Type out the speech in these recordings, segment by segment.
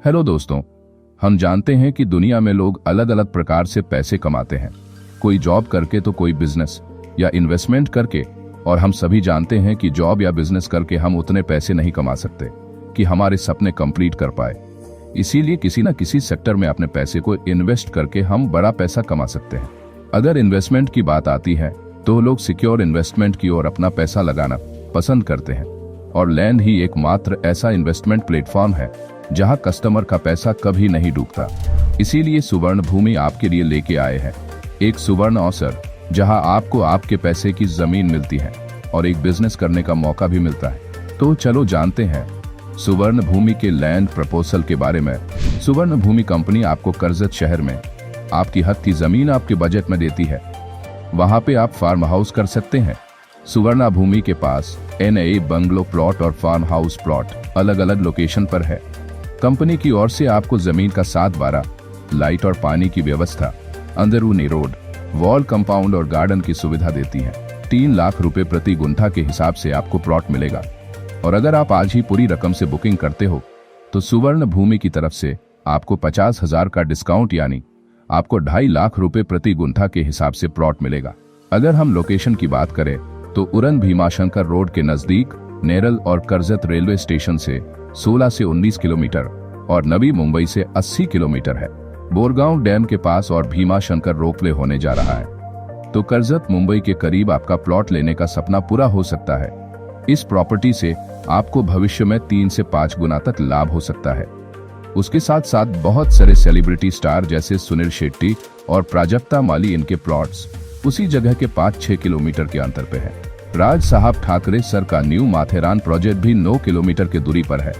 Hello दोस्तों, हम जानते हैं कि दुनिया में लोग अलग अलग प्रकार से पैसे कमाते हैं। कोई जॉब करके तो कोई बिजनेस या इन्वेस्टमेंट करके। और हम सभी जानते हैं कि जॉब या बिजनेस करके हम उतने पैसे नहीं कमा सकते कि हमारे सपने कंप्लीट कर पाए। इसीलिए किसी न किसी सेक्टर में अपने पैसे को इन्वेस्ट करके हम बड़ा पैसा कमा सकते हैं। अगर इन्वेस्टमेंट की बात आती है तो लोग सिक्योर इन्वेस्टमेंट की ओर अपना पैसा लगाना पसंद करते हैं। और लैंड ही एकमात्र ऐसा इन्वेस्टमेंट प्लेटफॉर्म है जहां कस्टमर का पैसा कभी नहीं डूबता। इसीलिए सुवर्ण भूमि आपके लिए लेके आए हैं एक सुवर्ण अवसर, जहां आपको आपके पैसे की जमीन मिलती है और एक बिजनेस करने का मौका भी मिलता है। तो चलो जानते हैं सुवर्ण भूमि के लैंड प्रपोजल के बारे में। सुवर्ण भूमि कंपनी आपको कर्जत शहर में आपकी हद की जमीन आपके बजट में देती है। वहां पे आप फार्म हाउस कर सकते हैं। सुवर्ण भूमि के पास NA बंगलो प्लॉट और फार्म हाउस प्लॉट अलग अलग लोकेशन पर है। कंपनी की ओर से आपको जमीन का 7/12 लाइट और पानी की व्यवस्था, अंदरूनी रोड, वॉल कंपाउंड और गार्डन की सुविधा देती है। 3 लाख रुपए प्रति गुंठा के हिसाब से आपको प्लॉट मिलेगा। और अगर आप आज ही पूरी रकम से बुकिंग करते हो तो सुवर्ण भूमि की तरफ से आपको 50,000 का डिस्काउंट, यानी आपको 2.5 लाख रुपए प्रति गुंठा के हिसाब से प्लॉट मिलेगा। अगर हम लोकेशन की बात करें तो उरन भीमाशंकर रोड के नजदीक नेरल और कर्जत रेलवे स्टेशन से 16 से 19 किलोमीटर और नवी मुंबई से 80 किलोमीटर है। बोरगांव डैम के पास और भीमाशंकर रोपवे होने जा रहा है। तो कर्जत मुंबई के करीब आपका प्लॉट लेने का सपना पूरा हो सकता है। इस प्रॉपर्टी से आपको भविष्य में 3 से 5 गुना तक लाभ हो सकता है। उसके साथ साथ बहुत सारे सेलिब्रिटी स्टार जैसे सुनील शेट्टी और प्राजक्ता माली, इनके प्लॉट्स उसी जगह के 5-6 किलोमीटर के अंतर पे है। राज साहब ठाकरे सर का न्यू माथेरान प्रोजेक्ट भी 9 किलोमीटर की दूरी पर है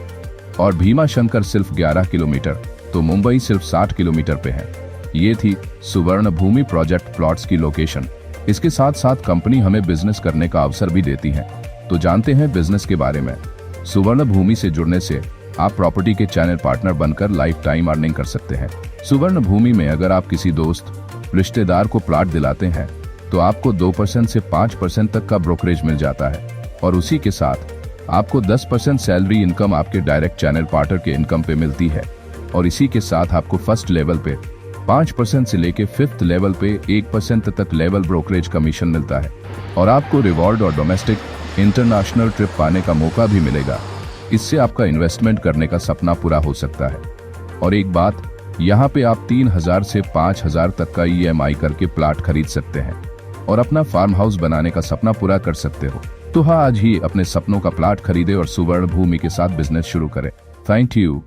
और भीमाशंकर सिर्फ 11 किलोमीटर, तो मुंबई सिर्फ 60 किलोमीटर पे है। ये थी सुवर्ण भूमि प्रोजेक्ट प्लॉट्स की लोकेशन। इसके साथ साथ कंपनी हमें बिजनेस करने का अवसर भी देती है। तो जानते हैं बिजनेस के बारे में। सुवर्ण भूमि से जुड़ने से आप प्रॉपर्टी के चैनल पार्टनर बनकर लाइफ टाइम अर्निंग कर सकते हैं। सुवर्ण भूमि में अगर आप किसी दोस्त रिश्तेदार को प्लॉट दिलाते हैं तो आपको 2% से 5% तक का ब्रोकरेज मिल जाता है। और उसी के साथ आपको 10% सैलरी इनकम आपके डायरेक्ट चैनल पार्टनर के इनकम पे मिलती है। और इसी के साथ आपको फर्स्ट लेवल पे 5% से लेके 5th लेवल पे 1% तक लेवल ब्रोकरेज कमीशन मिलता है। और आपको रिवॉर्ड और डोमेस्टिक इंटरनेशनल ट्रिप पाने का मौका भी मिलेगा। इससे आपका इन्वेस्टमेंट करने का सपना पूरा हो सकता है। और एक बात, यहाँ पे आप 3,000 से 5,000 तक का EMI करके प्लॉट खरीद सकते हैं और अपना फार्म हाउस बनाने का सपना पूरा कर सकते हो। तो हाँ, आज ही अपने सपनों का प्लॉट खरीदे और सुवर्ण भूमि के साथ बिजनेस शुरू करें। Thank you.